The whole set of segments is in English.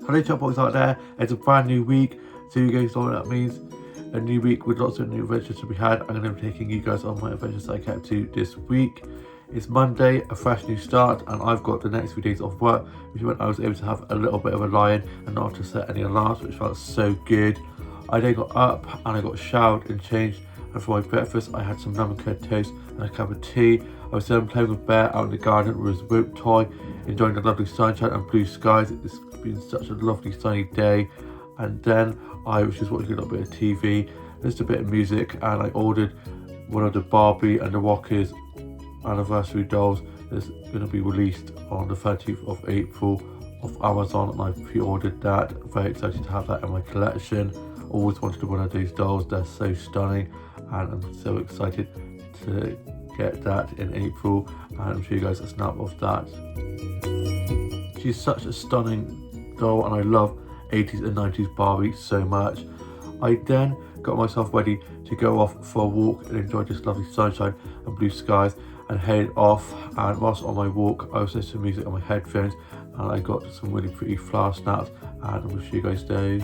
Hello chatbox out there, it's a brand new week, so you guys know what that means. A new week with lots of new adventures to be had. I'm going to be taking you guys on my adventures I kept to this week. It's Monday, a fresh new start, and I've got the next few days off work, which meant I was able to have a little bit of a lie-in and not have to set any alarms, which felt so good. I then got up and I got showered and changed, and for my breakfast I had some lemon curd toast and a cup of tea. I was then playing with Bear out in the garden with his rope toy, enjoying the lovely sunshine and blue skies. It's been such a lovely sunny day. And then I was just watching a little bit of TV, just a bit of music, and I ordered one of the Barbie and the Rockers anniversary dolls that's going to be released on the 30th of April off Amazon, and I pre-ordered that. Very excited to have that in my collection. Always wanted one of those dolls, they're so stunning, and I'm so excited to get that in April, and I'm sure you guys a snap of that. She's such a stunning doll, and I love 80s and 90s Barbie so much. I then got myself ready to go off for a walk and enjoy this lovely sunshine and blue skies, and headed off. And whilst on my walk I was listening to music on my headphones, and I got some really pretty flower snaps, and I will show you guys those.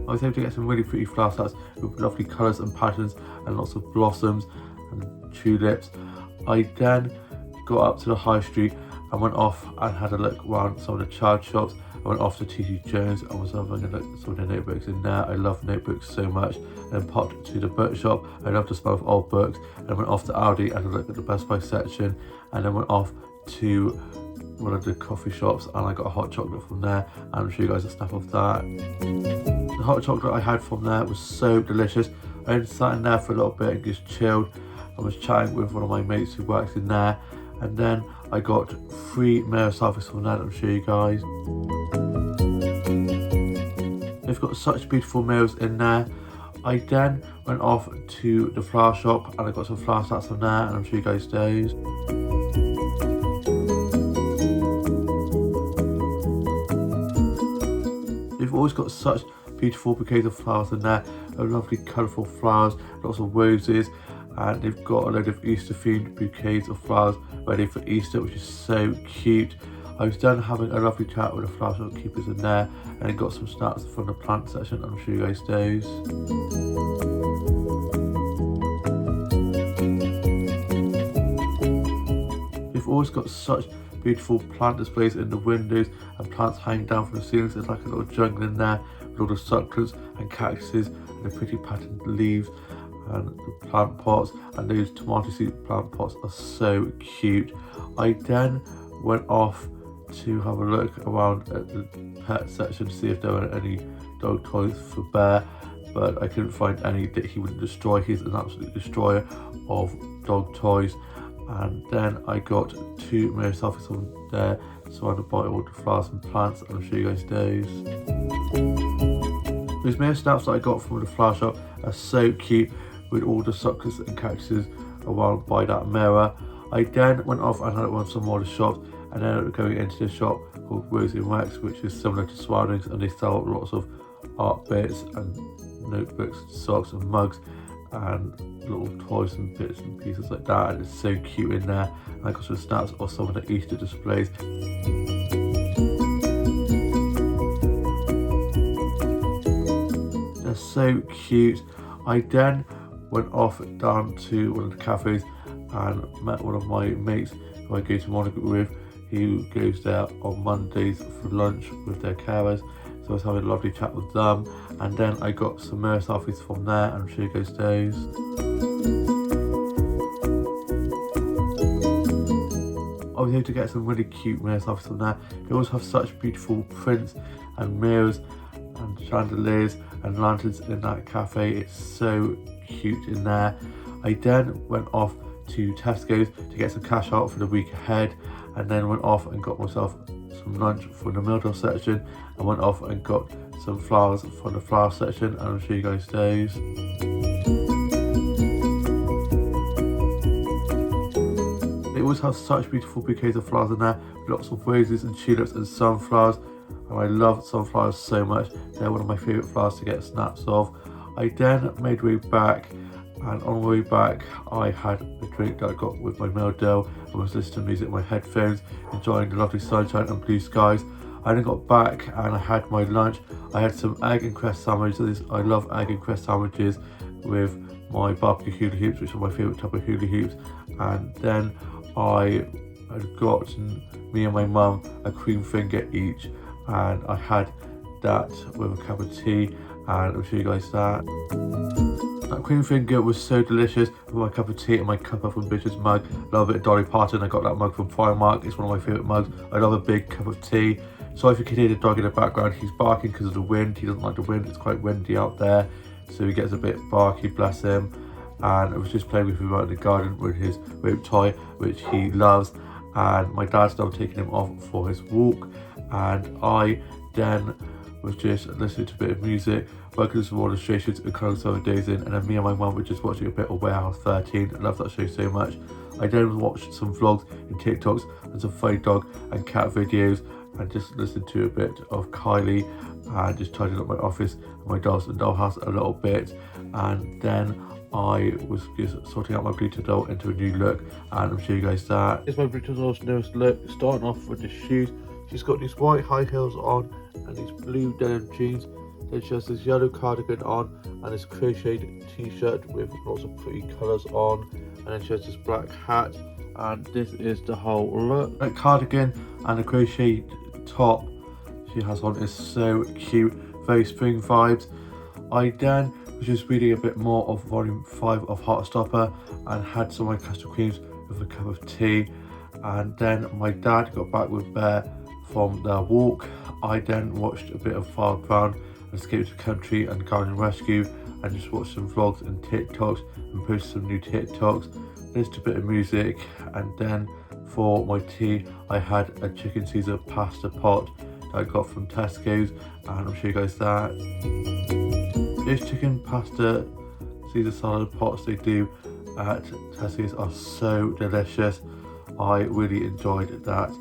I was able to get some really pretty flower snaps with lovely colours and patterns and lots of blossoms and tulips. I then got up to the high street and went off and had a look around some of the child shops. I went off to TC Jones and was having a look at some of the notebooks in there. I love notebooks so much. And then popped to the bookshop. I love the smell of old books. And then went off to Aldi and had a look at the Best Buy section. And then went off to one of the coffee shops and I got a hot chocolate from there. And I'll show you guys a snap of that. The hot chocolate I had from there was so delicious. I then sat in there for a little bit and just chilled. I was chatting with one of my mates who works in there. And then I got 3 mayo selfies from that, I'll show you guys. They've got such beautiful meals in there. I then went off to the flower shop and I got some flower stats from there, and I'll show you guys those. They've always got such beautiful bouquets of flowers in there, lovely colourful flowers, lots of roses, and they've got a load of Easter themed bouquets of flowers ready for Easter, which is so cute. I was done having a lovely chat with the flower shop keepers in there, and got some snaps from the plant section, and I'll show you guys those. They've always got such beautiful plant displays in the windows and plants hanging down from the ceilings. There's like a little jungle in there with all the succulents and cactuses and the pretty patterned leaves and the plant pots, and those tomato seed plant pots are so cute. I then went off to have a look around at the pet section to see if there were any dog toys for Bear, but I couldn't find any that he wouldn't destroy. He's an absolute destroyer of dog toys. And then I got 2 mayo selfies from there, surrounded by all the flowers and plants, and I'll show you guys those. Those mayo snaps that I got from the flower shop are so cute, with all the succulents and cactuses around by that mirror. I then went off and had one of some more of the shops, and then going into this shop called Rosie and Rex, which is similar to Swaddlings, and they sell lots of art bits and notebooks, socks and mugs and little toys and bits and pieces like that, and it's so cute in there. And I got some snaps of some of the Easter displays. They're so cute. I then went off down to one of the cafes and met one of my mates who I go to Monica with. He goes there on Mondays for lunch with their carers, so I was having a lovely chat with them. And then I got some mayo selfies from there, and I'm sure you guys those. I was able to get some really cute mayo selfies from there. They always have such beautiful prints and mirrors and chandeliers and lanterns in that cafe. It's so cute in there. I then went off to Tesco's to get some cash out for the week ahead, and then went off and got myself some lunch from the Mildred section, and went off and got some flowers from the flower section, and I'll show you guys those. They always have such beautiful bouquets of flowers in there, with lots of roses and tulips and sunflowers, and I love sunflowers so much. They're one of my favourite flowers to get snaps of. I then made way back And on the way back, I had a drink that I got with my meal deal and was listening to music in my headphones, enjoying the lovely sunshine and blue skies. I then got back and I had my lunch. I had some egg and cress sandwiches. I love egg and cress sandwiches with my barbecue hula hoops, which are my favourite type of hula hoops. And then I had gotten, me and my mum, a cream finger each, and I had that with a cup of tea, and I'll show you guys that. That cream finger was so delicious with my cup of tea and my cup of ambitious mug. Love a bit of Dolly Parton. I got that mug from Primark. It's one of my favourite mugs. I love a big cup of tea. Sorry if you can hear the dog in the background. He's barking because of the wind. He doesn't like the wind. It's quite windy out there, so he gets a bit barky, bless him. And I was just playing with him out in the garden with his rope toy, which he loves. And my dad's now taking him off for his walk, and I then was just listening to a bit of music, working some illustrations and colouring some of the days in, and then me and my mum were just watching a bit of Warehouse 13. I love that show so much. I then watched some vlogs and TikToks and some funny dog and cat videos, and just listened to a bit of Kylie, and just tidied up my office and my dolls and dollhouse a little bit. And then I was just sorting out my Bluetooth doll into a new look, and I'll show you guys that. Here's my Bluetooth doll's newest look, starting off with the shoes. She's got these white high heels on and these blue denim jeans. Then she has this yellow cardigan on and this crocheted t-shirt with lots of pretty colours on. And then she has this black hat, and this is the whole look. That cardigan and the crocheted top she has on is so cute, very spring vibes. I then was just reading a bit more of volume 5 of Heartstopper and had some of my custard creams with a cup of tea. And then my dad got back with Bear from their walk. I then watched a bit of Far Ground, Escape to the Country and Garden Rescue, and just watched some vlogs and TikToks and posted some new TikToks. Listened to a bit of music, and then for my tea I had a chicken Caesar pasta pot that I got from Tesco's, and I'll show you guys that. These chicken pasta Caesar salad pots they do at Tesco's are so delicious. I really enjoyed that.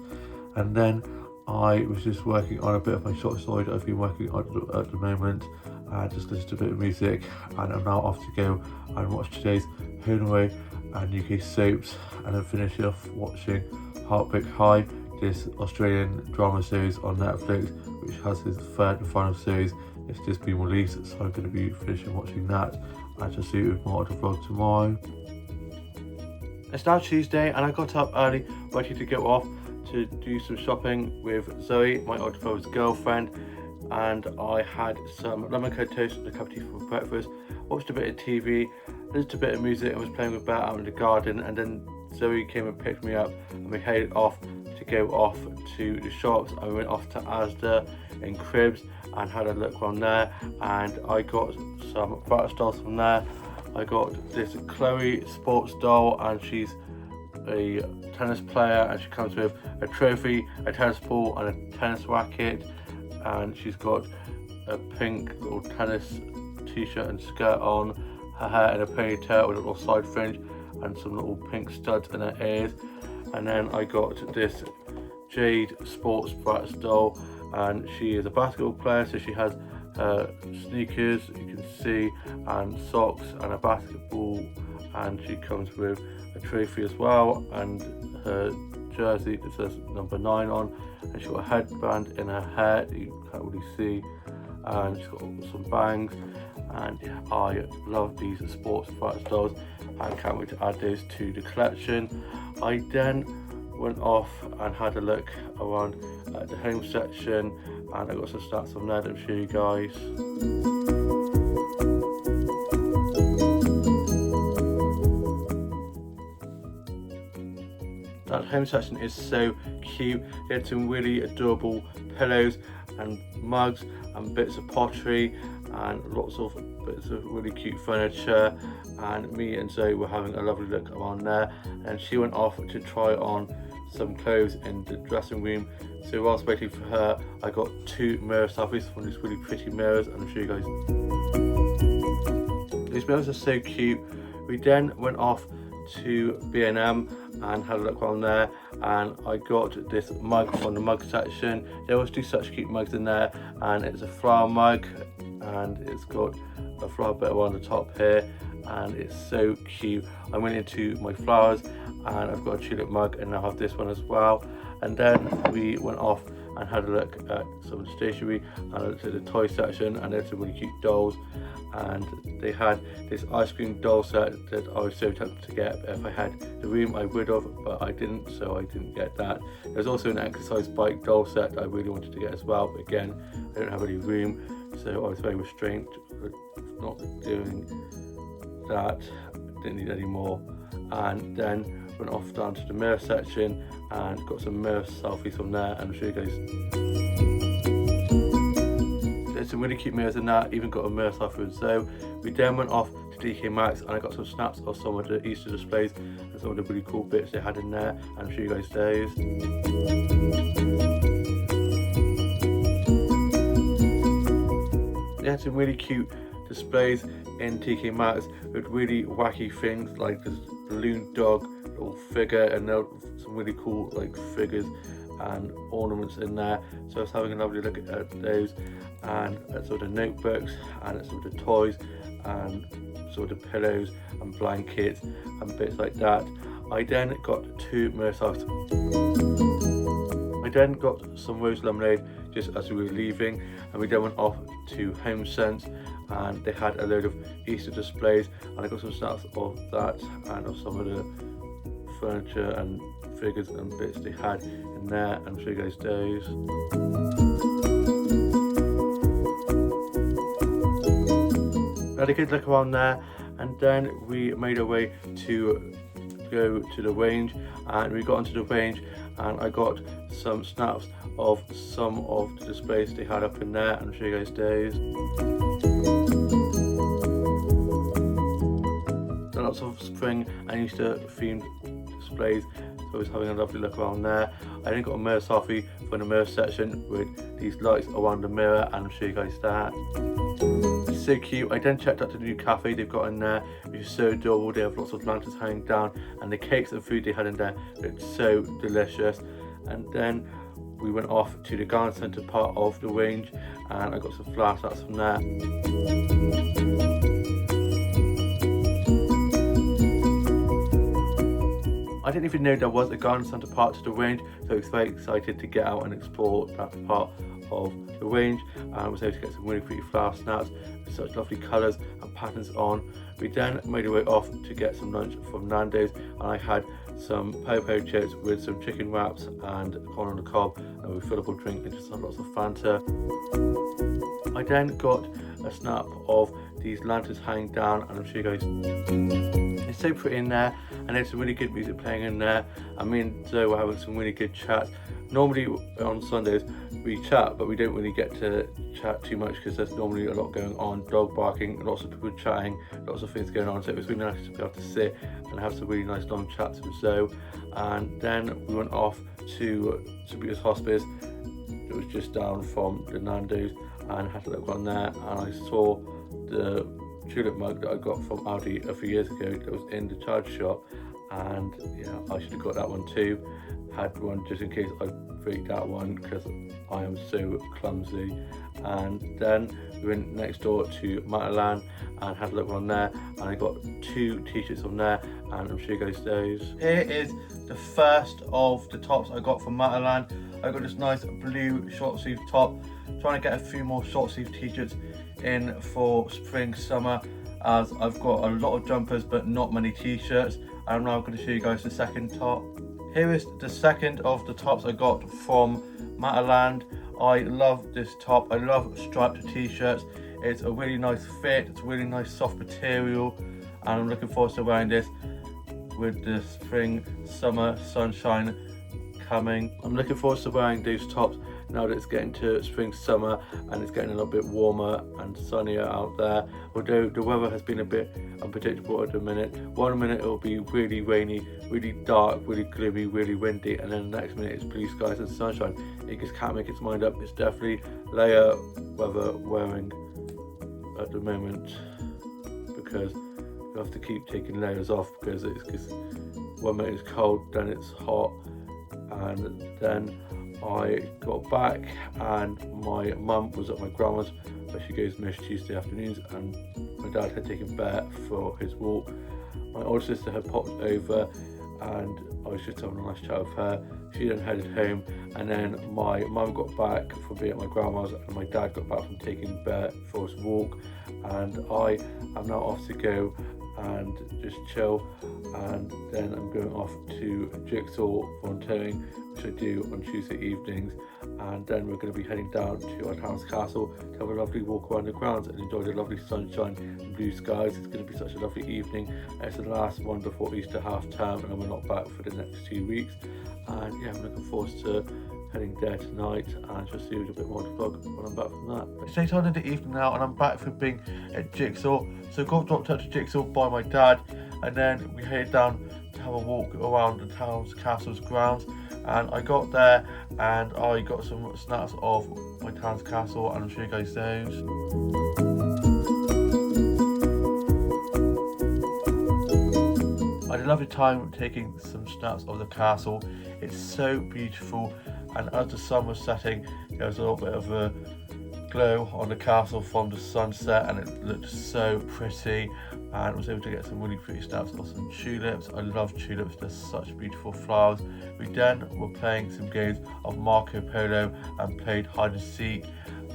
And then I was just working on a bit of my short story that I've been working on at the moment, and just listened to a bit of music, and I'm now off to go and watch today's Home Away and UK soaps, and then finish off watching Heartbreak High, this Australian drama series on Netflix, which has its third and final series. It's just been released, so I'm going to be finishing watching that, and just see you with more of the vlog tomorrow. It's now Tuesday, and I got up early ready to go off to do some shopping with Zoe, my older brother's girlfriend, and I had some lemon curd toast and a cup of tea for breakfast, watched a bit of TV, listened to a bit of music, and was playing with Bear out in the garden. And then Zoe came and picked me up, and we headed off to go off to the shops. I went off to Asda in Cribs and had a look around there, and I got some Bratz dolls from there. I got this Chloe sports doll, and she's a tennis player, and she comes with a trophy, a tennis ball and a tennis racket, and she's got a pink little tennis t-shirt and skirt on, her hair in a ponytail with a little side fringe and some little pink studs in her ears. And then I got this Jade sports Bratz doll, and she is a basketball player, so she has her sneakers, you can see, and socks and a basketball, and she comes with a trophy as well, and her jersey that says number 9 on, and she's got a headband in her hair that you can't really see, and she's got some bangs. And yeah, I love these sports Bratz dolls and can't wait to add those to the collection. I then went off and had a look around at the home section, and I got some stats from there that I'll show you guys. That home section is so cute. They had some really adorable pillows and mugs and bits of pottery and lots of bits of really cute furniture, and me and Zoe were having a lovely look around there, and she went off to try on some clothes in the dressing room. So whilst waiting for her, I got 2 mirror selfies from these really pretty mirrors, and I'll show you guys. These mirrors are so cute. We then went off to B&M and had a look around there, and I got this mug from the mug section. They always do such cute mugs in there, and it's a flower mug, and it's got a flower bit around the top here, and it's so cute. I went into my flowers and I've got a tulip mug, and I have this one as well. And then we went off and had a look at some stationery, and I looked at the toy section, and there's some really cute dolls, and they had this ice cream doll set that I was so tempted to get. If I had the room I would have, but I didn't, so I didn't get that. There's also an exercise bike doll set that I really wanted to get as well, but again, I don't have any room, so I was very restrained with not doing that. Didn't need any more. And then went off down to the mirror section and got some mirror selfies from there, and I'll show you guys. There's some really cute mirrors in that, even got a mirror selfie with Zoe. We then went off to DK Maxx and I got some snaps of some of the Easter displays and some of the really cool bits they had in there, and I'll show you guys those. They had some really cute displays in TK Maxx with really wacky things like this balloon dog little figure, and some really cool like figures and ornaments in there. So I was having a lovely look at those, and at some of the notebooks, and at some of the toys, and some of the pillows and blankets and bits like that. I then got 2 mirror selfies. I then got some rose lemonade just as we were leaving, and we then went off to Home Sense, and they had a load of Easter displays, and I got some snaps of that and of some of the furniture and figures and bits they had in there, and I'll show you guys those. We had a good look around there, and then we made our way to go to the range, and we got onto the range, and I got some snaps of some of the displays they had up in there, and I'll show you guys those. Done lots of spring and Easter themed displays, so I was having a lovely look around there. I then got a mirror selfie from the mirror section with these lights around the mirror, and I'll show you guys that. It's so cute. I then checked out the new cafe they've got in there, which is so adorable. They have lots of lanterns hanging down, and the cakes and food they had in there looked so delicious. And then we went off to the garden centre part of the range, and I got some flower snaps from there. I didn't even know there was a garden centre part to the range, so I was very excited to get out and explore that part of the range, and I was able to get some really pretty flower snaps with such lovely colours and patterns on. We then made our way off to get some lunch from Nando's, and I had some po-po chips with some chicken wraps and corn on the cob, and a refillable drink and just lots of Fanta. I then got a snap of these lanterns hanging down, and I'll show you guys. It's so pretty in there, and there's some really good music playing in there, and me and Zoe were having some really good chats. Normally on Sundays we chat, but we don't really get to chat too much because there's normally a lot going on, dog barking, lots of people chatting, lots of things going on, so it was really nice to be able to sit and have some really nice long chats with Zoe. And then we went off to St Peter's Hospice. It was just down from the Nando's, and had a look on there, and I saw the tulip mug that I got from Aldi a few years ago that was in the charge shop, and yeah, I should have got that one too. Had one just in case I break that one because I am so clumsy. And then we went next door to Matilda and had a look on there, and I got 2 t-shirts on there, and I'm sure you guys those. Here is the first of the tops I got from Matilda. I got this nice blue short sleeve top. Trying to get a few more short sleeve t-shirts in for spring summer, as I've got a lot of jumpers but not many t-shirts. I'm now going to show you guys the second top. Here is the second of the tops I got from Matilda. I love this top. I love striped t-shirts. It's a really nice fit. It's a really nice soft material, and I'm looking forward to wearing this with the spring summer sunshine coming. I'm looking forward to wearing these tops now that it's getting to spring summer and it's getting a little bit warmer and sunnier out there, although the weather has been a bit unpredictable at the minute. One minute it'll be really rainy, really dark, really gloomy, really windy, and then the next minute it's blue skies and sunshine. It just can't make its mind up. It's definitely layer weather wearing at the moment, because you have to keep taking layers off, because one minute it's cold, then it's hot. And then I got back and my mum was at my grandma's but she goes most Tuesday afternoons, and my dad had taken Bear for his walk. My older sister had popped over and I was just having a nice chat with her. She then headed home, and then my mum got back from being at my grandma's, and my dad got back from taking Bear for his walk, and I am now off to go and just chill, and then I'm going off to Jigsaw volunteering, which I do on Tuesday evenings, and then we're going to be heading down to our town's castle to have a lovely walk around the grounds and enjoy the lovely sunshine and blue skies. It's going to be such a lovely evening. It's the last one before Easter half term, and then we're not back for the next 2 weeks, and yeah, I'm looking forward to heading there tonight, and just see a little bit more to vlog when I'm back from that. It's late on in the evening now, and I'm back from being at Jigsaw. So I got dropped out to Jigsaw by my dad, and then we headed down to have a walk around the town's castle's grounds. And I got there and I got some snaps of my town's castle, and I'll show you guys those. I had a lovely time taking some snaps of the castle. It's so beautiful, and as the sun was setting, there was a little bit of a glow on the castle from the sunset, and it looked so pretty, and I was able to get some really pretty snaps of some tulips. I love tulips, they're such beautiful flowers. We then were playing some games of Marco Polo and played hide and seek,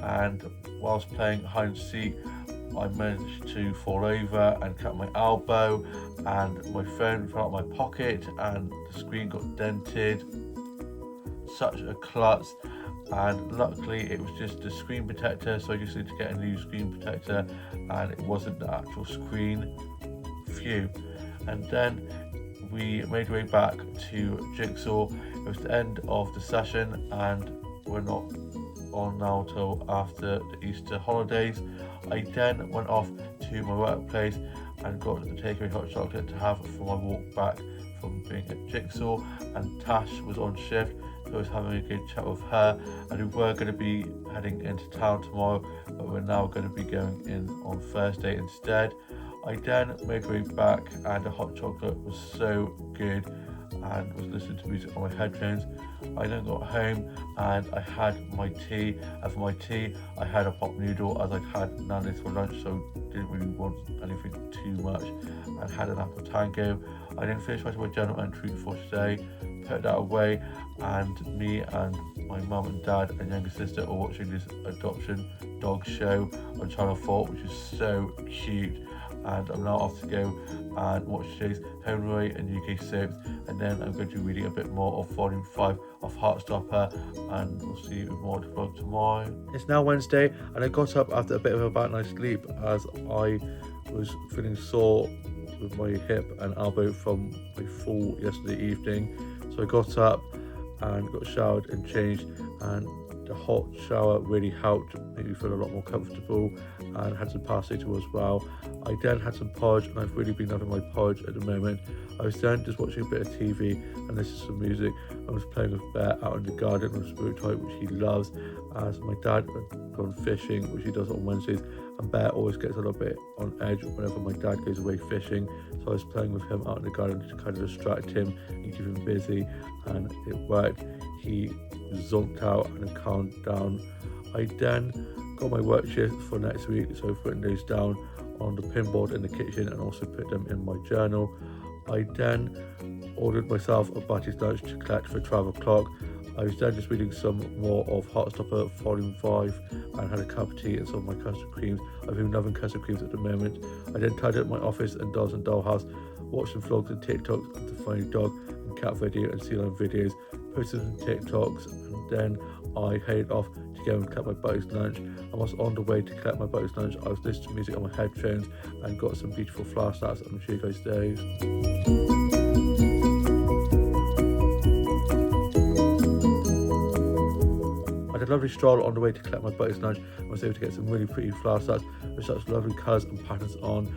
and whilst playing hide and seek I managed to fall over and cut my elbow, and my phone fell out of my pocket and the screen got dented. Such a klutz, and luckily it was just the screen protector, so I just need to get a new screen protector, and it wasn't the actual screen. Phew. And then we made our way back to Jigsaw. It was the end of the session, and we're not on now till after the Easter holidays. I then went off to my workplace and got the takeaway hot chocolate to have for my walk back from being at Jigsaw, and Tash was on shift, so I was having a good chat with her, and we were going to be heading into town tomorrow, but we're now going to be going in on Thursday instead. I then made my way back, and the hot chocolate was so good, and was listening to music on my headphones. I then got home and I had my tea, and for my tea I had a pop noodle, as I'd had nando's for lunch, so didn't really want anything too much, and had an apple tango. I then finished my journal entry for today, put that away, and me and my mum and dad and younger sister are watching this adoption dog show on Channel 4, which is so cute. And I'm now off to go and watch today's home away and UK soaps, and then I'm going to be reading a bit more of volume 5 of Heartstopper, and we'll see you with more to vlog tomorrow. It's now Wednesday, and I got up after a bit of a bad night's sleep as I was feeling sore with my hip and elbow from my fall yesterday evening. So I got up and got showered and changed, and the hot shower really helped make me feel a lot more comfortable, and had some paracetamol as well. I then had some porridge, and I've really been loving my porridge at the moment. I was then just watching a bit of TV and listening to some music. I was playing with Bear out in the garden on Spirit Toy, which he loves, as my dad had gone fishing, which he does on Wednesdays, and Bear always gets a little bit on edge whenever my dad goes away fishing, so I was playing with him out in the garden to kind of distract him and keep him busy, and it worked. He zonked out and calmed down. I then got my work shift for next week, so I've written those down on the pinboard in the kitchen and also put them in my journal. I then ordered myself a Butty's lunch to collect for 12 o'clock. I was then just reading some more of Heartstopper Volume 5 and had a cup of tea and some of my custard creams. I've been loving custard creams at the moment. I then tidied up my office and Dolls and Dollhouse, watched some vlogs and TikToks of the funny dog and cat video and sea lion videos, posted some TikToks, and then I headed off to go and collect my Butty's lunch. I was on the way to collect my Butty's lunch. I was listening to music on my headphones and got some beautiful flower snaps. I'm sure you guys those. I had a lovely stroll on the way to collect my Butty's lunch. I was able to get some really pretty flower sets with such lovely colours and patterns on,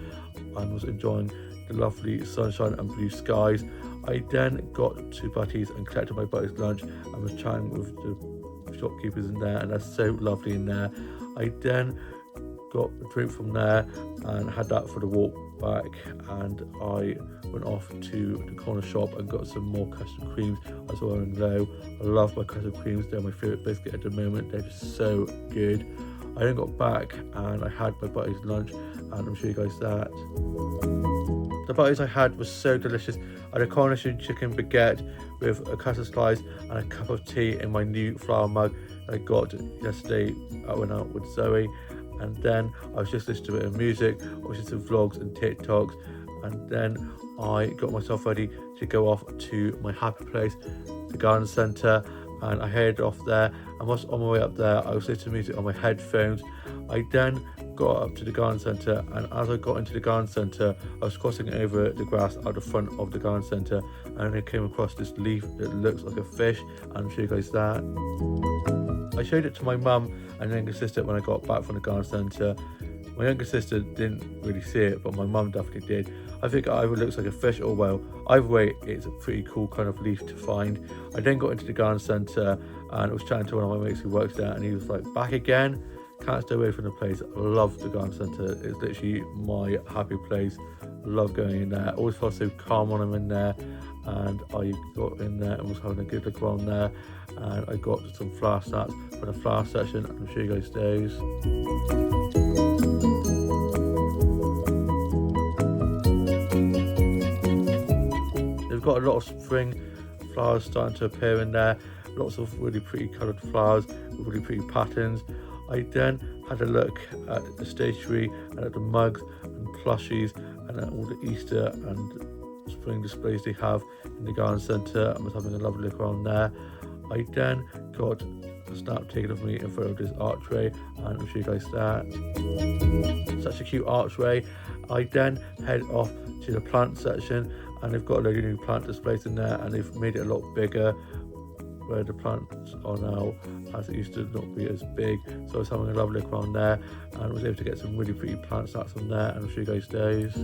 and was enjoying the lovely sunshine and blue skies. I then got to Butty's and collected my Butty's lunch and was chatting with the shopkeepers in there, and they're so lovely in there. I then got a drink from there and had that for the walk back, and I went off to the corner shop and got some more custard creams. I was wearing low. I love my custard creams, they're my favourite biscuit at the moment, they're just so good. I then got back and I had my buddy's lunch, and I'll show you guys that. The buddies I had was so delicious. I had a coronation chicken baguette with a custard slice and a cup of tea in my new flower mug that I got yesterday. I went out with Zoe, and then I was just listening to a bit of music, watching some vlogs and TikToks, and then I got myself ready to go off to my happy place, the garden centre, and I headed off there. And whilst on my way up there, I was listening to music on my headphones. I then got up to the garden centre, and as I got into the garden centre, I was crossing over the grass out the front of the garden centre, and I came across this leaf that looks like a fish, and I'll show you guys that. I showed it to my mum and younger sister when I got back from the garden centre. My younger sister didn't really see it, but my mum definitely did. I think it either looks like a fish or a whale. Either way, it's a pretty cool kind of leaf to find. I then got into the garden centre and I was chatting to one of my mates who works there, and he was like, back again? Can't stay away from the place. I love the garden centre. It's literally my happy place. Love going in there. Always felt so calm when I'm in there. And I got in there and was having a good look around there, and I got some flower snacks for the flower section, and I'll show you guys those. They've got a lot of spring flowers starting to appear in there. Lots of really pretty coloured flowers with really pretty patterns. I then had a look at the stationery and at the mugs and plushies and at all the Easter and spring displays they have in the garden centre, and was having a lovely look around there. I then got a snap taken of me in front of this archway, and I'll show you guys that. Such a cute archway. I then head off to the plant section, and they've got a load of new plant displays in there, and they've made it a lot bigger where the plants are now, as it used to not be as big. So I was having a lovely look around there and was able to get some really pretty plant stacks on there, and I'll show you guys those.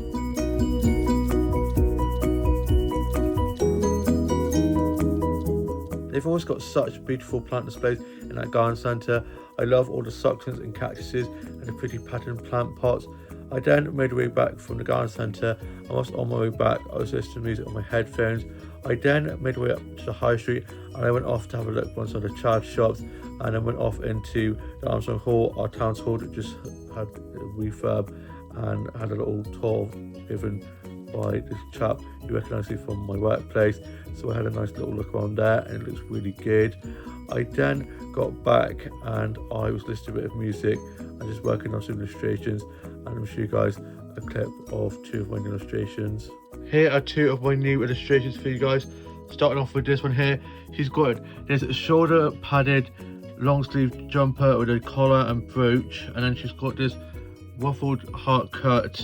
They've always got such beautiful plant displays in that garden centre. I love all the succulents and cactuses and the pretty patterned plant pots. I then made my way back from the garden centre, and whilst on my way back I was listening to music on my headphones. I then made my way up to the high street, and I went off to have a look at some of the charge shops, and then went off into the Armstrong Hall, our town's hall that just had a refurb, and had a little tour given by this chap who recognised me from my workplace. So I had a nice little look around there, and it looks really good. I then got back and I was listening to a bit of music and just working on some illustrations, and I'll show you guys a clip of two of my new illustrations. Here are two of my new illustrations for you guys. Starting off with this one here. She's got there's a shoulder padded long sleeve jumper with a collar and brooch, and then she's got this ruffled heart cut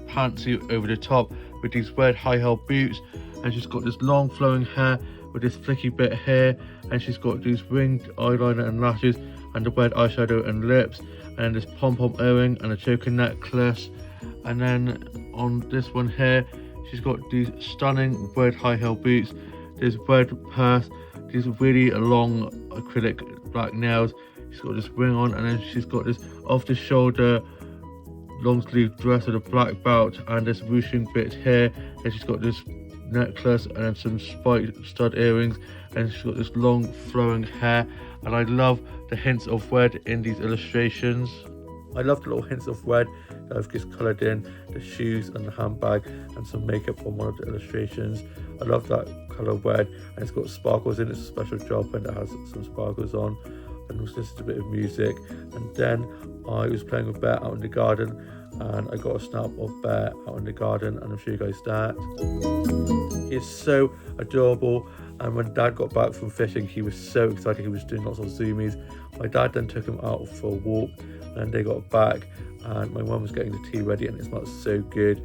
pantsuit over the top with these red high heel boots, and she's got this long flowing hair with this flicky bit here, and she's got these winged eyeliner and lashes and the red eyeshadow and lips, and this pom-pom earring and a choker necklace. And then on this one here, she's got these stunning red high heel boots, this red purse, these really long acrylic black nails. She's got this ring on, and then she's got this off the shoulder long sleeve dress with a black belt and this ruching bit here, and she's got this necklace and then some spiked stud earrings, and she's got this long flowing hair. And I love the hints of red in these illustrations. I love the little hints of red that I've just coloured in the shoes and the handbag and some makeup on one of the illustrations. I love that colour red, and it's got sparkles in it. It's a special job and it has some sparkles on. And I was listening to a bit of music, and then I was playing with Bear out in the garden, and I got a snap of Bear out in the garden, and I'll show you guys that. He's so adorable, and when Dad got back from fishing, he was so excited. He was doing lots of zoomies. My dad then took him out for a walk, and they got back, and my mum was getting the tea ready, and it smelled so good.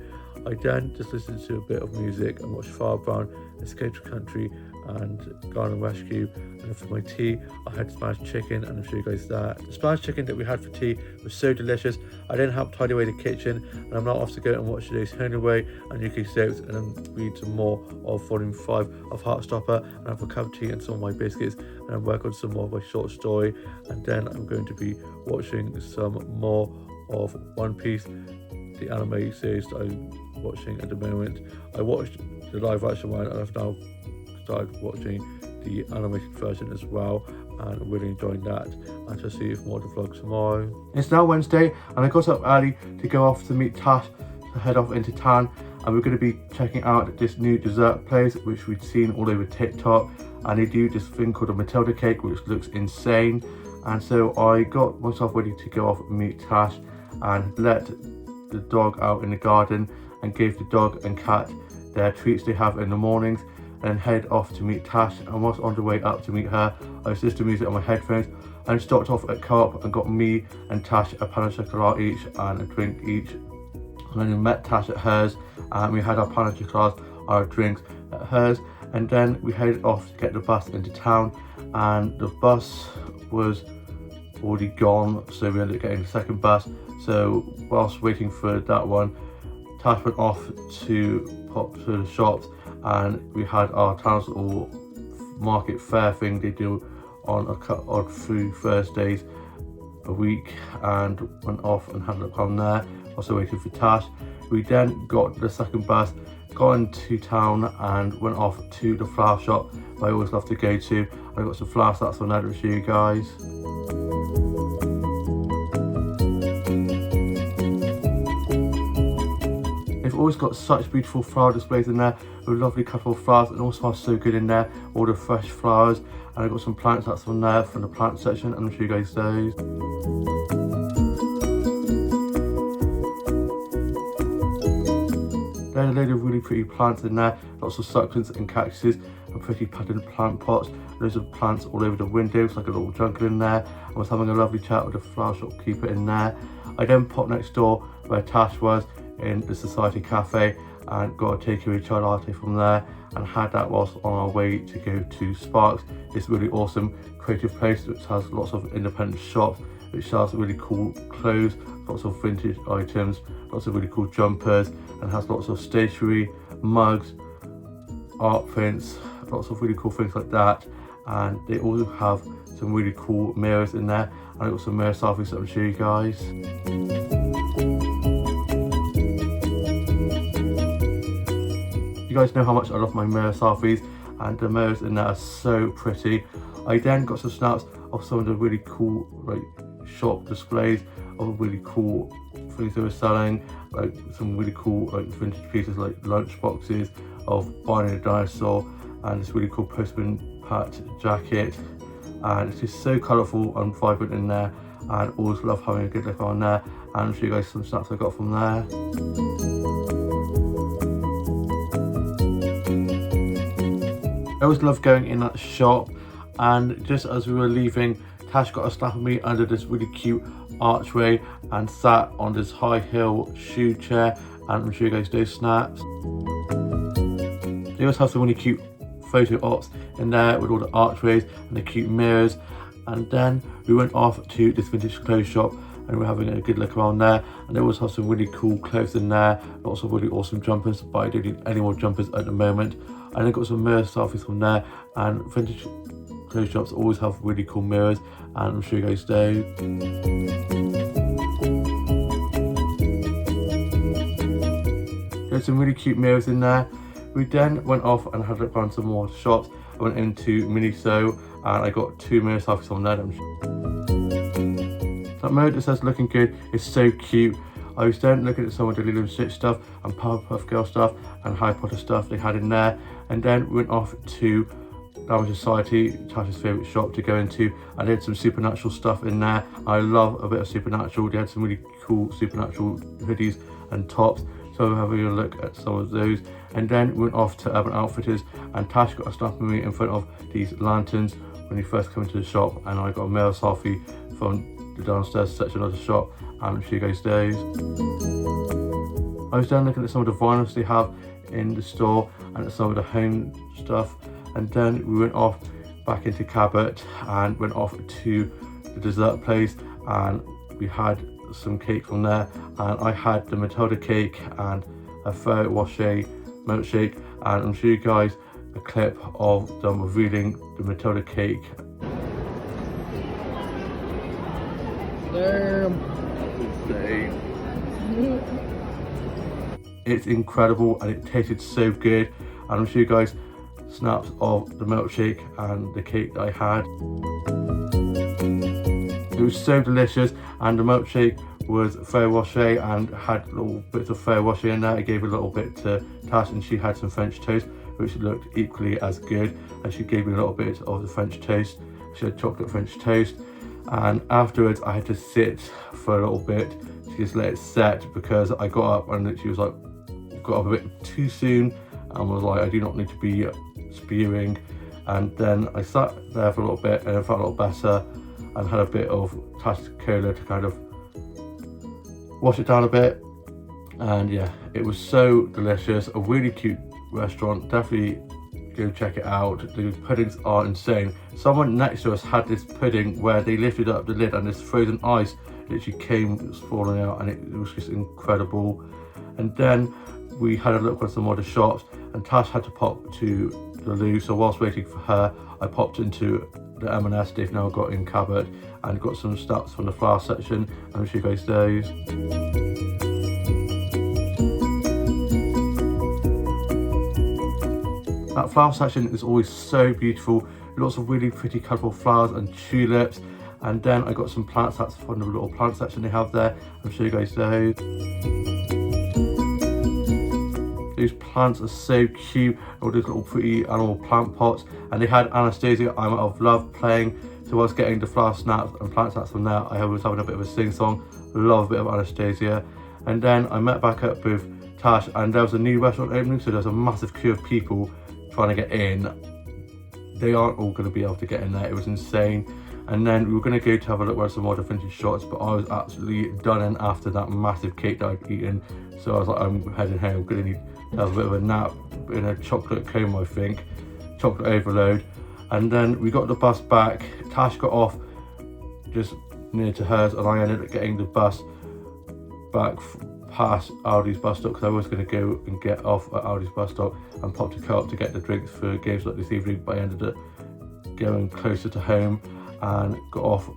I then just listened to a bit of music and watched Farmer Brown, Escape to Country and Garden Rescue. And for my tea, I had Spanish chicken, and I'll show you guys that. The Spanish chicken that we had for tea was so delicious. I then helped tidy away the kitchen, and I'm now off to go and watch today's Honeyaway and UK soaps, and then read some more of volume 5 of Heartstopper, and have a cup of tea and some of my biscuits, and then work on some more of my short story. And then I'm going to be watching some more of One Piece, the anime series that I'm watching at the moment. I watched the live action one, and I've now started watching the animated version as well, and I'm really enjoying that. And to see you for more of the vlog tomorrow. It's now Wednesday and I got up early to go off to meet Tash to head off into town, and we're going to be checking out this new dessert place which we'd seen all over TikTok, and they do this thing called a Matilda cake which looks insane. And so I got myself ready to go off and meet Tash and let the dog out in the garden and gave the dog and cat their treats they have in the mornings, and head off to meet Tash. And whilst on the way up to meet her, I was listening to music on my headphones and stopped off at Co-op and got me and Tash a pain au chocolat each and a drink each. And then we met Tash at hers and we had our pain au chocolat, our drinks at hers, and then we headed off to get the bus into town, and the bus was already gone, so we ended up getting the second bus. So whilst waiting for that one, Tash went off to pop to the shops, and we had our town's little market fair thing they do on 3 Thursdays a week, and went off and had a look on there, also waiting for Tash. We then got the second bus, got into town and went off to the flower shop I always love to go to. I got some flower stats on there to show you guys. They've always got such beautiful flower displays in there with lovely colourful flowers, and all smells so good in there, all the fresh flowers. And I got some plants that's on there from the plant section, and I'll show you guys those. There are a load of really pretty plants in there, lots of succulents and cactuses and pretty patterned plant pots. Loads of plants all over the windows, like a little jungle in there. I was having a lovely chat with the flower shopkeeper in there. I then popped next door where Tash was in the Society Cafe and got a takeaway chai latte from there, and had that whilst on our way to go to Sparks. It's a really awesome creative place which has lots of independent shops which sells really cool clothes, lots of vintage items, lots of really cool jumpers, and has lots of stationery, mugs, art prints, lots of really cool things like that. And they also have some really cool mirrors in there, and I got some mirror selfies that I'll show you guys. You guys know how much I love my mirror selfies, and the mirrors in there are so pretty. I then got some snaps of some of the really cool shop displays of really cool things they were selling, like some really cool vintage pieces like lunch boxes of Barney the Dinosaur, and this really cool Postman Pat jacket, and it's just so colourful and vibrant in there, and always love having a good look on there. And I'll show you guys some snaps I got from there. I always love going in that shop, and just as we were leaving, Tash got a snap of me under this really cute archway and sat on this high heel shoe chair, and I'm sure you guys those snaps. They also have some really cute photo ops in there with all the archways and the cute mirrors. And then we went off to this vintage clothes shop and we're having a good look around there, and they also have some really cool clothes in there, lots of really awesome jumpers, but I don't need any more jumpers at the moment. And I got some mirror selfies from there, and vintage clothes shops always have really cool mirrors, and I'm sure you guys do. There's some really cute mirrors in there. We then went off and had a look around some more shops. I went into Miniso and I got 2 mirror selfies from there. That mirror that says looking good is so cute. I was then looking at some of the Lilo & Stitch stuff and Powerpuff Girl stuff and Harry Potter stuff they had in there. And then we went off to Diamond Society, Tasha's favourite shop to go into, and they had some Supernatural stuff in there. I love a bit of Supernatural. They had some really cool Supernatural hoodies and tops, so I'm having a look at some of those. And then we went off to Urban Outfitters, and Tash got a snap of me in front of these lanterns when he first came into the shop, and I got a mirror selfie from the downstairs section of the shop, and I'm sure you guys those. I was then looking at some of the vinyls they have in the store and at some of the home stuff, and then we went off back into Cabot and went off to the dessert place, and we had some cake from there, and I had the Matilda cake and a Ferrero Rocher milkshake, and I'm sure you guys a clip of them revealing the Matilda cake. Damn. It's incredible and it tasted so good, and I'm sure you guys snaps of the milkshake and the cake that I had. It was so delicious, and the milkshake was Ferrero and had little bits of Ferrero in there. I gave a little bit to Tash, and she had some French toast which looked equally as good, and she gave me a little bit of the French toast. She had chocolate French toast, and afterwards I had to sit for a little bit to just let it set, because I got up and literally was like, got up a bit too soon and was like, I do not need to be spewing. And then I sat there for a little bit and I felt a little better, and had a bit of Tash cola to kind of wash it down a bit. And yeah, it was so delicious. A really cute restaurant, definitely go check it out. The puddings are insane. Someone next to us had this pudding where they lifted up the lid and this frozen ice literally came falling out, and it was just incredible. And then we had a look at some other shops, and Tash had to pop to the loo, so whilst waiting for her I popped into the M&S they've now got in Cabot and got some stuff from the flower section, and I'll show you guys those. That flower section is always so beautiful, lots of really pretty colourful flowers and tulips. And then I got some plants, that's from the little plant section they have there. I'll show you guys those. Those plants are so cute, all those little pretty animal plant pots. And they had Anastasia, I'm Out of Love, playing. So I was getting the flower snaps and plant snaps from there. I was having a bit of a sing-song, love a bit of Anastasia. And then I met back up with Tash, and there was a new restaurant opening, so there's a massive queue of people trying to get in. They aren't all going to be able to get in there, it was insane. And then we were going to go to have a look at some more vintage shots, but I was absolutely done in after that massive cake that I'd eaten. So I was like, I'm heading home, I'm going to need to have a bit of a nap in a chocolate coma, I think, chocolate overload. And then we got the bus back. Tash got off just near to hers, and I ended up getting the bus back past Aldi's bus stop, because I was going to go and get off at Aldi's bus stop and pop to Co-op to get the drinks for games like this evening, but I ended up going closer to home and got off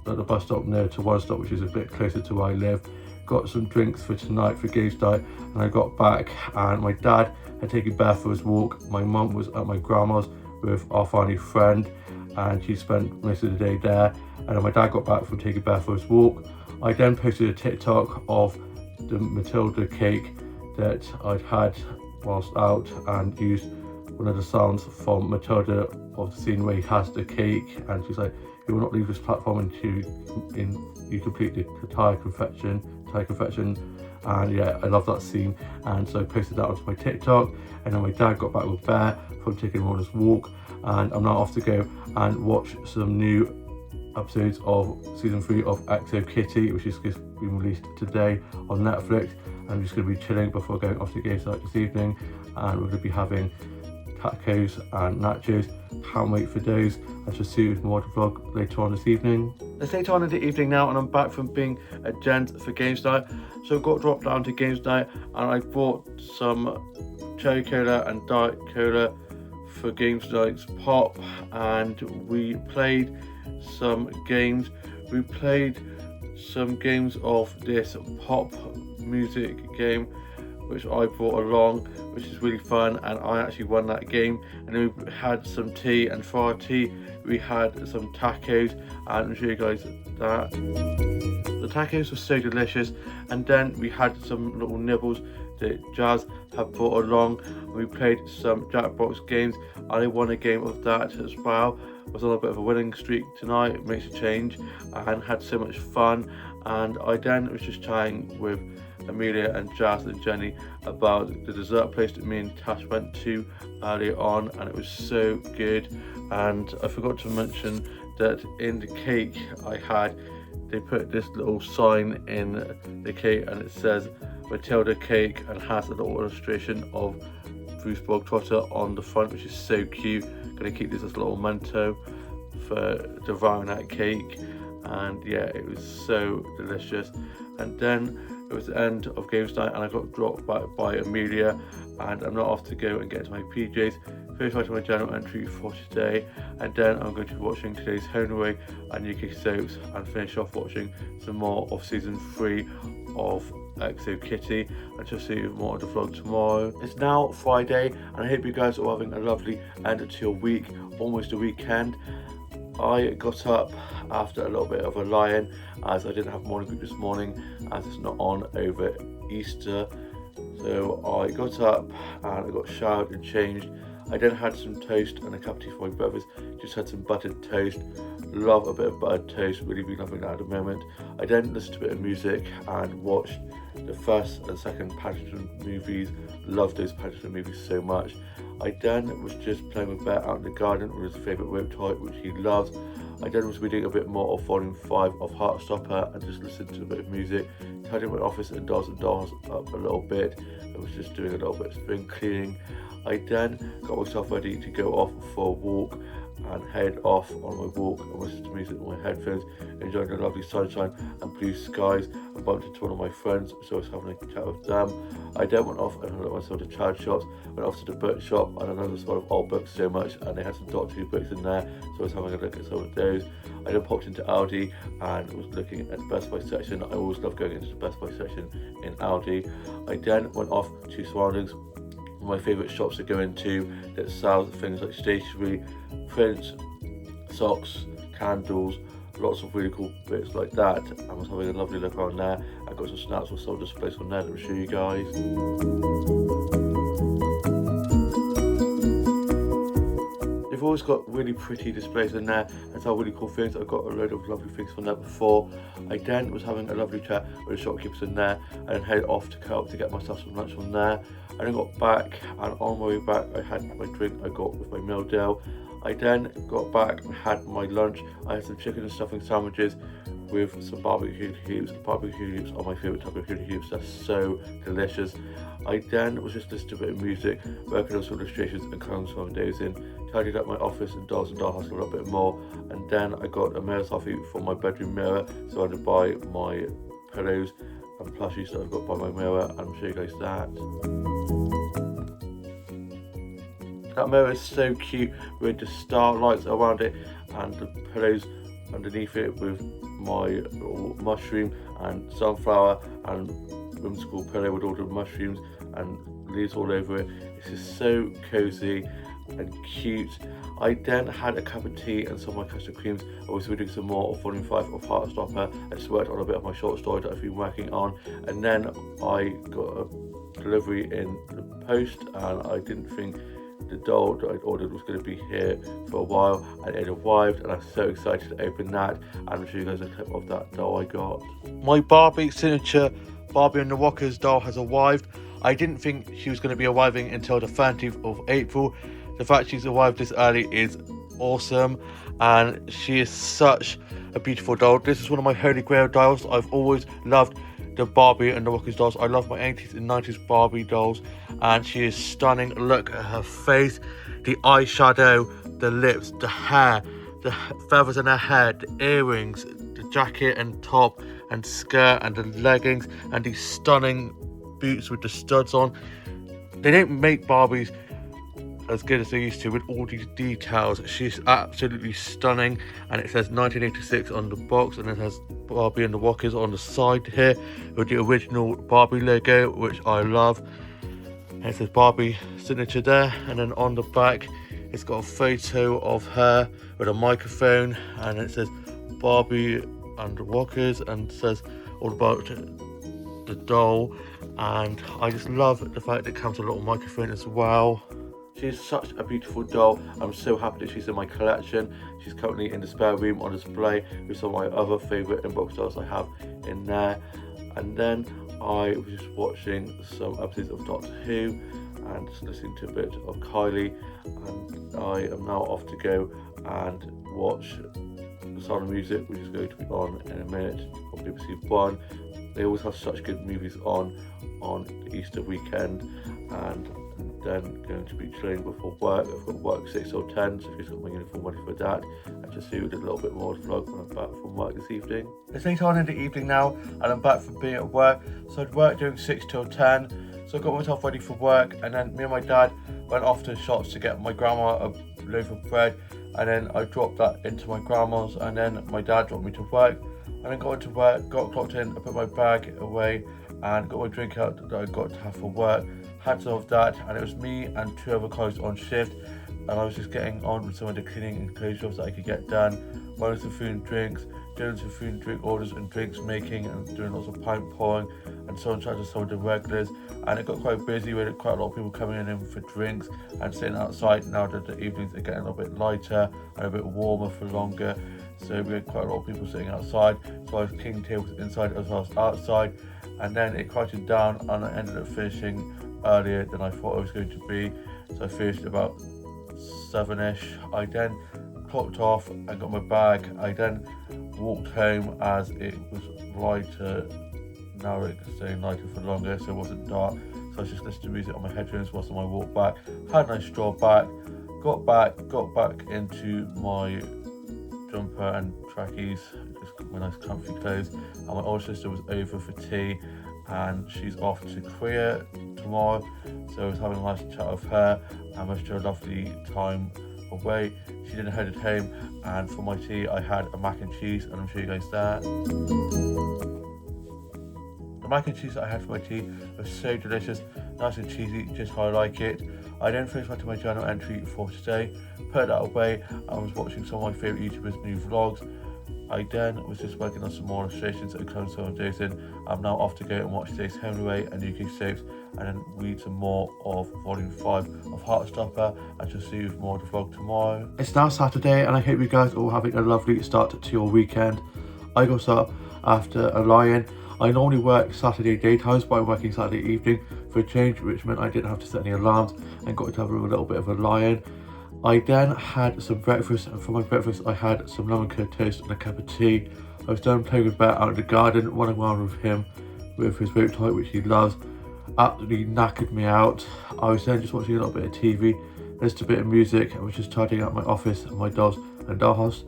at the bus stop near to One Stop, which is a bit closer to where I live. Got some drinks for tonight for games night, and I got back and my dad had taken Bear for his walk. My mum was at my grandma's with our family friend, and she spent most of the day there. And then my dad got back from taking Bear for his walk. I then posted a TikTok of the Matilda cake that I'd had whilst out, and used one of the sounds from Matilda of the scene where he has the cake, and she's like, you will not leave this platform until you complete the Thai confection. And yeah, I love that scene, and so I posted that onto my TikTok. And then my dad got back with Bear from taking him on his walk, and I'm now off to go and watch some new episodes of season 3 of XO Kitty, which is just been released today on Netflix. I'm just going to be chilling before going off to game site this evening, and we're going to be having tacos and nachos. Can't wait for those. I shall see you with more of the vlog later on this evening. It's later on in the evening now, and I'm back from being a gent for games night. So I got dropped down to games night, and I bought some cherry cola and diet cola for games night's pop, and we played some games. We played some games of this pop music game which I brought along, which is really fun, and I actually won that game. And then we had some tea, and for our tea we had some tacos, and I'll show you guys that. The tacos were so delicious. And then we had some little nibbles that Jazz had brought along, and we played some Jackbox games. I won a game of that as well. I was on a bit of a winning streak tonight, it makes a change, and had so much fun. And I then was just chatting with Amelia and Jazz and Jenny about the dessert place that me and Tash went to earlier on, and it was so good. And I forgot to mention that in the cake I had, they put this little sign in the cake, and it says Matilda cake, and has a little illustration of Bruce Bogtrotter on the front, which is so cute. Gonna keep this as a little memento for devouring that cake. And yeah, it was so delicious. And then it was the end of games night, and I got dropped back by Amelia, and I'm now off to go and get into my PJs, finish writing my journal entry for today, and then I'm going to be watching today's Home and Away and UK soaps, and finish off watching some more of season 3 of XO Kitty, and to see more of the vlog tomorrow. It's now Friday, and I hope you guys are having a lovely end to your week, almost a weekend. I got up after a little bit of a lie-in, as I didn't have morning group this morning, as it's not on over Easter. So I got up and I got showered and changed. I then had some toast and a cup of tea for my breakfast. Just had some buttered toast. Love a bit of buttered toast, really been loving that at the moment. I then listened to a bit of music and watched the first and second Paddington movies. Love those Paddington movies so much. I then was just playing with Bear out in the garden with his favourite rope toy, which he loves. I then was reading a bit more of volume 5 of Heartstopper and just listened to a bit of music. Tidying my office and dolls up a little bit. I was just doing a little bit of spring cleaning. I then got myself ready to go off for a walk and head off on my walk and listen to music with my headphones, enjoying the lovely sunshine and blue skies. I bumped into one of my friends, so I was having a chat with them. I then went off and looked at myself to charity shops, went off to the book shop, and I noticed a lot of old books so much, and they had some Doctor Who books in there, so I was having a look at some of those. I then popped into Aldi and was looking at the Best Buy section. I always love going into the Best Buy section in Aldi. I then went off to Surroundings, my favourite shops to go into that sells things like stationery, prints, socks, candles, lots of really cool bits like that. I was having a lovely look around there. I got some snaps or some displays on there that I'll show you guys. They've always got really pretty displays in there and sell really cool things. I've got a load of lovely things from there before. I then was having a lovely chat with the shopkeepers in there and then headed off to Haute to get myself some lunch from there. I then got back, and on my way back I had my drink I got with my meal deal. I then got back and had my lunch. I had some chicken and stuffing sandwiches with some barbecue cubes. Barbecue cubes are my favourite type of cubes, they're so delicious. I then was just listening to a bit of music, working on some illustrations and colouring some days in, tidied up my office and dollhouse a little bit more, and then I got a mirror selfie for my bedroom mirror, surrounded by my pillows and plushies that I've got by my mirror, and I'll show you guys that. That mirror is so cute with the starlights around it and the pillows underneath it with my mushroom and sunflower and whimsical pillow with all the mushrooms and leaves all over it. It's just so cozy and cute. I then had a cup of tea and some of my custard creams. I was reading some more of volume 5 of Heartstopper. I just worked on a bit of my short story that I've been working on, and then I got a delivery in the post, and I didn't think the doll that I'd ordered was going to be here for a while, and it arrived, and I'm so excited to open that, and I'll show you guys a clip of that doll I got. My Barbie signature Barbie and the Rockers doll has arrived. I didn't think she was going to be arriving until the 30th of April. The fact she's arrived this early is awesome, and she is such a beautiful doll. This is one of my holy grail dolls. I've always loved the Barbie and the Rockers dolls. I love my 80s and 90s Barbie dolls, and she is stunning. Look at her face, the eyeshadow, the lips, the hair, the feathers in her hair, the earrings, the jacket and top and skirt and the leggings and these stunning boots with the studs on. They don't make Barbies as good as they used to with all these details. She's absolutely stunning, and it says 1986 on the box, and it has Barbie and the Rockers on the side here with the original Barbie logo, which I love. And it says Barbie signature there, and then on the back it's got a photo of her with a microphone, and it says Barbie and the Rockers, and says all about the doll. And I just love the fact that it comes with a little microphone as well. She's such a beautiful doll. I'm so happy that she's in my collection. She's currently in the spare room on display with some of my other favourite inbox dolls I have in there. And then I was just watching some episodes of Doctor Who and just listening to a bit of Kylie, and I am now off to go and watch The Sound of Music, which is going to be on in a minute on BBC One. They always have such good movies on the Easter weekend, and then going to be chilling before work. I've got work 6 till 10, so I've just got my uniform ready for that, and just do a little bit more vlog when I'm back from work this evening. It's late on in the evening now, and I'm back from being at work. So I'd work doing 6 till 10, so I got myself ready for work, and then me and my dad went off to the shops to get my grandma a loaf of bread, and then I dropped that into my grandma's, and then my dad dropped me to work, and then got into work, got clocked in, I put my bag away, and got my drink out that I got to have for work. Had some of that, and it was me and 2 other colleagues on shift, and I was just getting on with some of the cleaning and clothes jobs that I could get done, running some food and drinks, doing some food and drink orders and drinks making, and doing lots of pint pouring and so on, chatting to some of the regulars. And it got quite busy with quite a lot of people coming in for drinks and sitting outside now that the evenings are getting a little bit lighter and a bit warmer for longer. So we had quite a lot of people sitting outside, so I was cleaning tables inside as well as outside, and then it quieted down and I ended up finishing earlier than I thought I was going to be. So I finished about 7ish. I then clocked off and got my bag. I then walked home as it was lighter. Now it's staying lighter for longer, so it wasn't dark. So I was just listening to music on my headphones whilst on my walk back. Had a nice stroll back, got back into my jumper and trackies, just got my nice comfy clothes, and my older sister was over for tea, and she's off to Korea tomorrow, so I was having a nice chat with her and wished her a lovely time away. She then headed home, and for my tea I had a mac and cheese, and I'm sure you guys that. The mac and cheese that I had for my tea was so delicious, nice and cheesy, just how I like it. I then finished my journal entry for today, put that away, and was watching some of my favourite YouTubers' new vlogs. I then was just working on some more illustrations and colours some of those in. I'm now off to go and watch today's Home and Away and UK soaps, and then read some more of Volume 5 of Heartstopper, and just see you with more of the vlog tomorrow. It's now Saturday, and I hope you guys are all having a lovely start to your weekend. I got up after a lie-in. I normally work Saturday daytimes, but I'm working Saturday evening for a change, which meant I didn't have to set any alarms and got to have a little bit of a lie-in. I then had some breakfast, and for my breakfast I had some lemon curd toast and a cup of tea. I was done playing with Bear out in the garden, running around with him with his rope toy, which he loves. Absolutely knackered me out. I was then just watching a little bit of TV, listened to a bit of music, and was just tidying up my office and my dolls and dollhouse,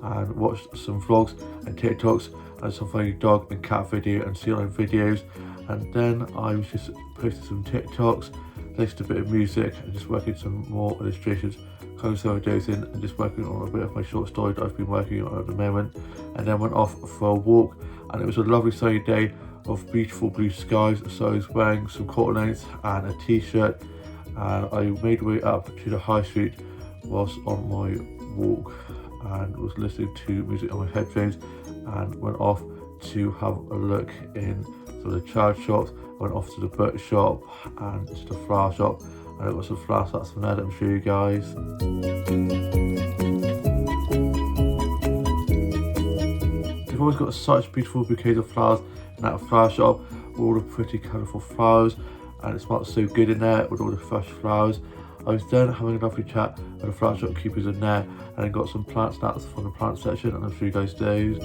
and watched some vlogs and TikToks and some funny dog and cat video and sea lion videos. And then I was just posting some TikToks, listened to a bit of music, and just working some more illustrations, coloring some of those in, and just working on a bit of my short story that I've been working on at the moment. And then went off for a walk, and it was a lovely sunny day of beautiful blue skies, so I was wearing some courtelets and a t-shirt, and I made my way up to the high street whilst on my walk and was listening to music on my headphones, and went off to have a look in some of the charity shops. I went off to the book shop and to the flower shop, and I got some flowers that's from there that I'm sure you guys. You've always got such beautiful bouquets of flowers in that flower shop with all the pretty colourful flowers, and it smells so good in there with all the fresh flowers. I was then having a lovely chat with the flower shop keepers in there, and I got some plant snacks from the plant section, and I'm sure you guys those.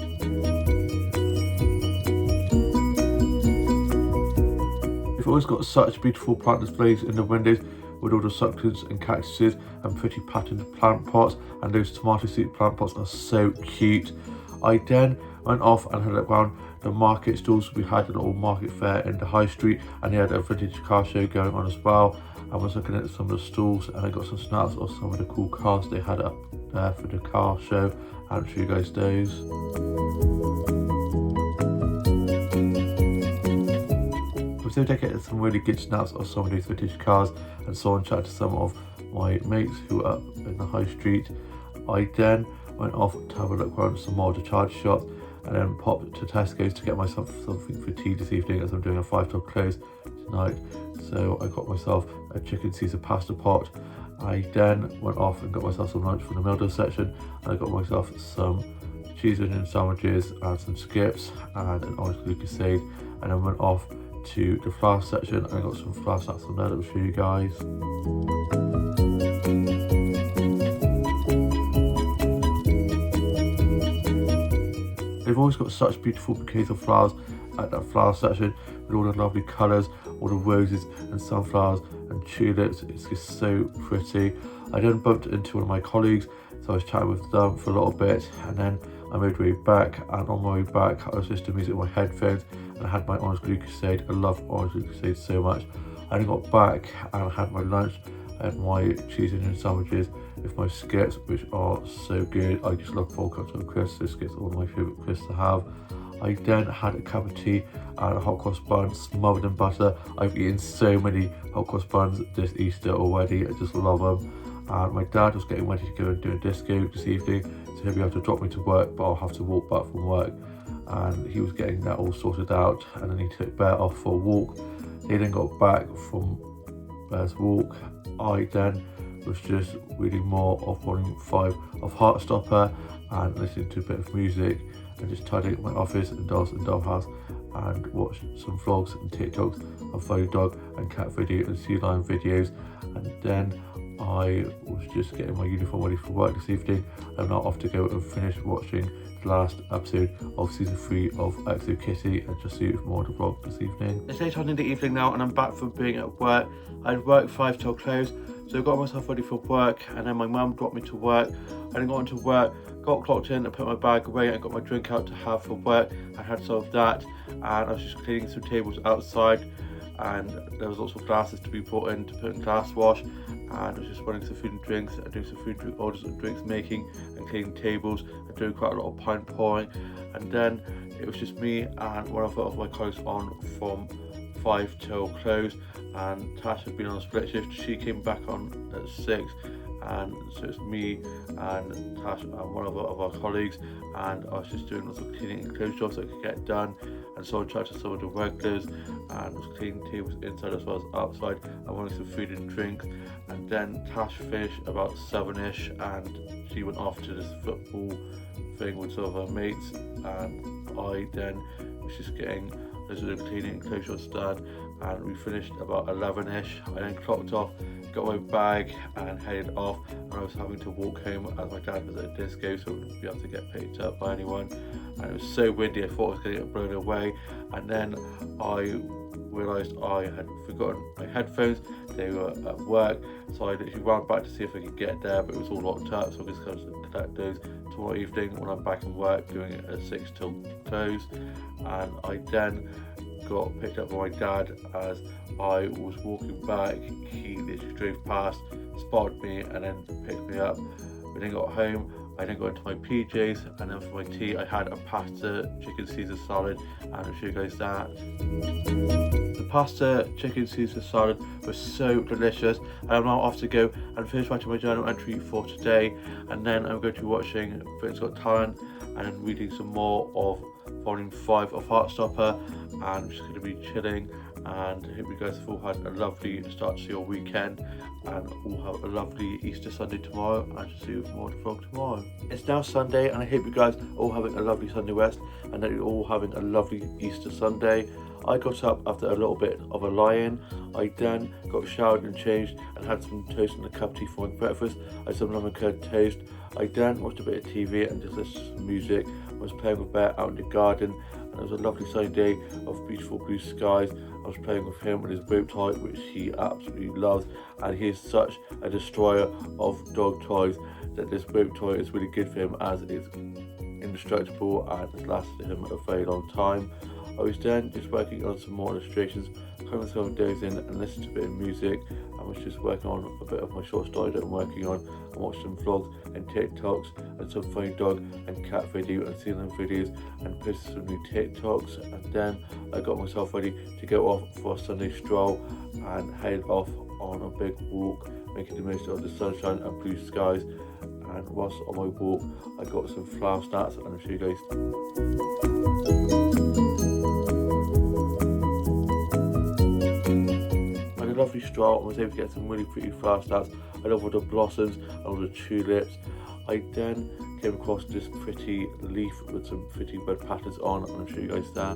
You've always got such beautiful plant displays in the windows with all the succulents and cactuses and pretty patterned plant pots, and those tomato seed plant pots are so cute. I then went off and had a look around the market stalls. We had a little market fair in the high street, and they had a vintage car show going on as well. I was looking at some of the stalls, and I got some snaps of some of the cool cars they had up there for the car show. I'm sure you guys those. I'm still taking some really good snaps of some of these vintage cars, and saw and chatted to some of my mates who were up in the high street. I then went off to have a look around some more of the charge shops, and then popped to Tesco's to get myself something for tea this evening, as I'm doing a 5 till close tonight. So I got myself a chicken Caesar pasta pot. I then went off and got myself some lunch from the Matilda section, and I got myself some cheese onion sandwiches and some skips and an orange glucosade, and then went off to the flour section, and I got some flour snacks from there that I'll show you guys. They've always got such beautiful bouquets of flowers at that flower section with all the lovely colours, all the roses and sunflowers and tulips. It's just so pretty. I then bumped into one of my colleagues, so I was chatting with them for a little bit, and then I made my way back, and on my way back I was listening to music on my headphones, and I had my orange glucosade. I love orange glucosade so much. I then got back and I had my lunch and my cheese onion sandwiches with my skips, which are so good. I just love full cups of crisps. So skips are one of my favourite crisps to have. I then had a cup of tea and a hot cross bun smothered in butter. I've eaten so many hot cross buns this Easter already. I just love them. And my dad was getting ready to go and do a disco this evening, so he'll be able to drop me to work, but I'll have to walk back from work. And he was getting that all sorted out, and then he took Bear off for a walk. He then got back from Bear's walk. I then was just reading more of Volume 5 of Heartstopper and listening to a bit of music and just tidying up my office and dolls and dollhouse, and watched some vlogs and TikToks of funny dog and cat video and sea lion videos. And then I was just getting my uniform ready for work this evening. I'm now off to go and finish watching the last episode of season 3 of Exo Kitty and just see more of the vlog this evening. It's late on in the evening now and I'm back from being at work. I had work 5 till close, so I got myself ready for work, and then my mum brought me to work. I then got into work, got clocked in and put my bag away and got my drink out to have for work. I had some of that, and I was just cleaning some tables outside, and there was lots of glasses to be brought in to put in glass wash, and I was just running some food and drinks and doing some food and drink orders and drinks making and cleaning tables and doing quite a lot of pint pouring. And then it was just me and one of my colleagues on from 5 till close, and Tash had been on a split shift. She came back on at 6, and so it's me and Tash and one of our colleagues, and I was just doing lots of cleaning and clothes jobs that I could get done, and so I chatted to some of the regulars and was cleaning tables inside as well as outside and wanting some food and drinks. And then Tash finished about 7ish and she went off to this football thing with some of her mates, and I then was just getting this is a cleaning and clothes jobs done, and we finished about 11ish. I then clocked off, got my bag and headed off, and I was having to walk home as my dad was at a disco, so I wouldn't be able to get picked up by anyone, and it was so windy I thought I was going to get blown away. And then I realised I had forgotten my headphones. They were at work, so I literally ran back to see if I could get there, but it was all locked up, so I'm just going to collect those tomorrow evening when I'm back in work, doing it at 6 till close. And I then got picked up by my dad as I was walking back. He literally drove past, spotted me, and then picked me up. We then got home. I then got into my PJs, and then for my tea I had a pasta chicken Caesar salad, and I'll show you guys that. The pasta chicken Caesar salad was so delicious, and I'm now off to go and finish writing my journal entry for today, and then I'm going to be watching Britain's Got Talent and reading some more of Volume 5 of Heartstopper, and I'm just going to be chilling, and I hope you guys have all had a lovely start to your weekend and all have a lovely Easter Sunday tomorrow, and I'll see you with more of the vlog tomorrow. It's now Sunday, and I hope you guys are all having a lovely Sunday rest and that you're all having a lovely Easter Sunday. I got up after a little bit of a lie-in. I then got showered and changed and had some toast and a cup of tea for my breakfast. I had some lemon curd toast. I then watched a bit of TV and just listened to some music. I was playing with Bear out in the garden, and it was a lovely sunny day of beautiful blue skies. I was playing with him with his boat toy, which he absolutely loves, and he is such a destroyer of dog toys that this boat toy is really good for him as it's indestructible and has lasted him a very long time. I was then just working on some more illustrations, putting myself days in and listening to a bit of music. I was just working on a bit of my short story that I'm working on, and watched some vlogs and TikToks and some funny dog and cat video and ceiling videos, and posted some new TikToks. And then I got myself ready to go off for a Sunday stroll and headed off on a big walk, making the most of the sunshine and blue skies. And whilst on my walk I got some flower snacks, and I'll show you guys. Lovely stroll and was able to get some really pretty flower starts. I love all the blossoms and all the tulips. I then came across this pretty leaf with some pretty red patterns on, and I'll show you guys that.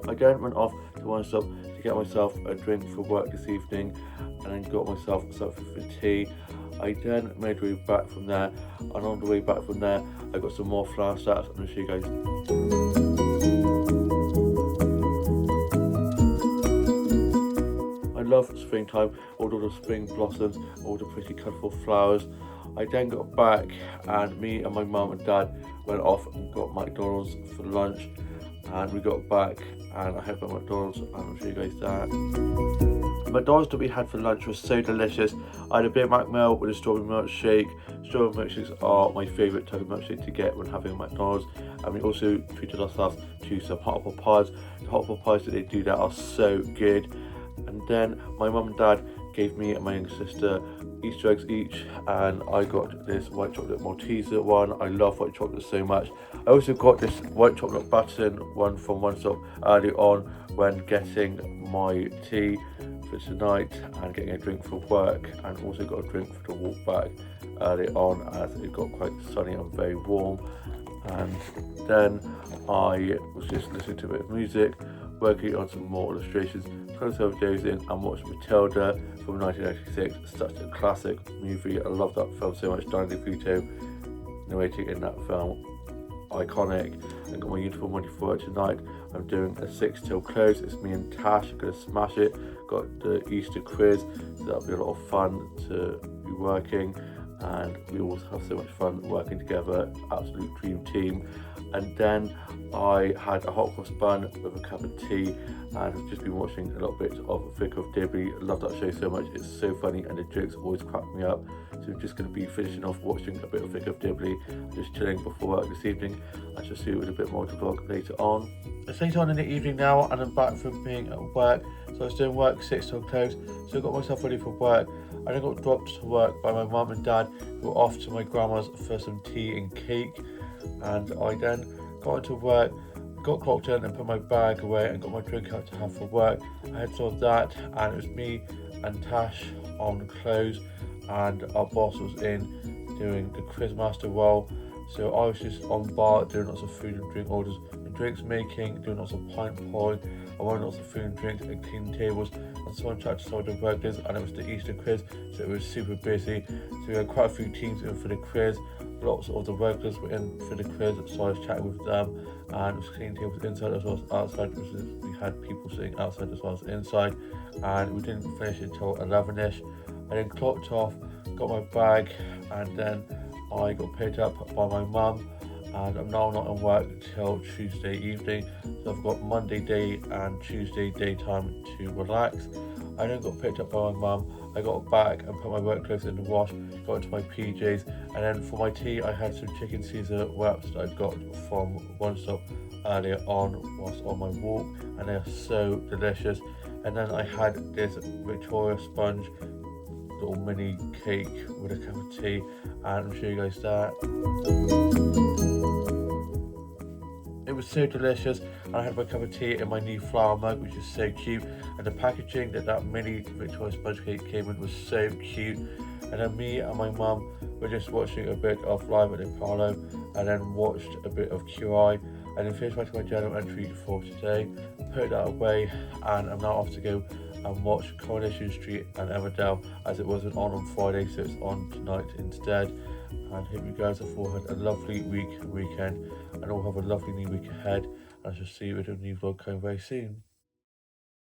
I then went off to one stop to get myself a drink for work this evening, and then got myself something for tea. I then made my way back from there, and on the way back from there I got some more flower starts, and I'll show you guys. I love springtime, all the spring blossoms, all the pretty colourful flowers. I then got back, and me and my mum and dad went off and got McDonald's for lunch, and we got back and I had my McDonald's, and I'll show you guys that. McDonald's that we had for lunch was so delicious. I had a Big Mac meal with a strawberry milkshake. Strawberry milkshakes are my favourite type of milkshake to get when having a McDonald's. And we also treated ourselves to some hot apple pies. The hot apple pies that they do there are so good. And then my mum and dad gave me and my younger sister Easter eggs each, and I got this white chocolate Malteser one. I love white chocolate so much. I also got this white chocolate button one from One Stop early on when getting my tea for tonight and getting a drink for work, and also got a drink for the walk back early on as it got quite sunny and very warm. And then I was just listening to a bit of music, working on some more illustrations, kind of overdosing, and watched Matilda from 1996. Such a classic movie. I love that film so much. Danny DeVito narrating in that film, iconic. I got my uniform ready for it tonight. I'm doing a 6 till close. It's me and Tash. I'm gonna smash it. Got the Easter quiz, so that'll be a lot of fun to be working. And we always have so much fun working together. Absolute dream team. And then I had a hot cross bun with a cup of tea, and I've just been watching a little bit of Vicar of Dibley. I love that show so much. It's so funny and the jokes always crack me up. So I'm just going to be finishing off watching a bit of Vicar of Dibley, just chilling before work this evening. I shall see you with a bit more to vlog later on. It's later on in the evening now, and I'm back from being at work. So I was doing work 6 till close, so I got myself ready for work. I then got dropped to work by my mum and dad, who were off to my grandma's for some tea and cake. And I then got into work, got clocked in and put my bag away and got my drink out to have for work. I had some of that, and it was me and Tash on close, and our boss was in doing the quizmaster role. So I was just on bar doing lots of food and drink orders and drinks making, doing lots of pint pouring. I wanted lots of food and drinks and cleaning tables, and someone tried to solve the workers, and it was the Easter quiz, so it was super busy. So we had quite a few teams in for the quiz. Lots of the workers were in for the quiz, so I was chatting with them, and it was cleaning tables inside as well as outside. We had people sitting outside as well as inside, and we didn't finish until 11ish. I then clocked off, got my bag, and then I got picked up by my mum, and I'm now not in work till Tuesday evening, so I've got Monday day and Tuesday daytime to relax. I then got picked up by my mum. I got back and put my work clothes in the wash, got into my PJs, and then for my tea I had some chicken Caesar wraps that I got from One Stop earlier on whilst on my walk, and they're so delicious. And then I had this Victoria sponge little mini cake with a cup of tea, and I'll show you guys that. It was so delicious, and I had my cup of tea in my new flower mug, which is so cute, and the packaging that mini Victoria sponge cake came in was so cute. And then me and my mum were just watching a bit of Live at the Apollo, and then watched a bit of QI, and then finished writing my journal entry for today, put that away, and I'm now off to go and watch Coronation Street and Emmerdale, as it wasn't on Friday, so it's on tonight instead. And hope you guys have all had a lovely weekend, and all have a lovely new week ahead. And I shall see you with a new vlog coming very soon.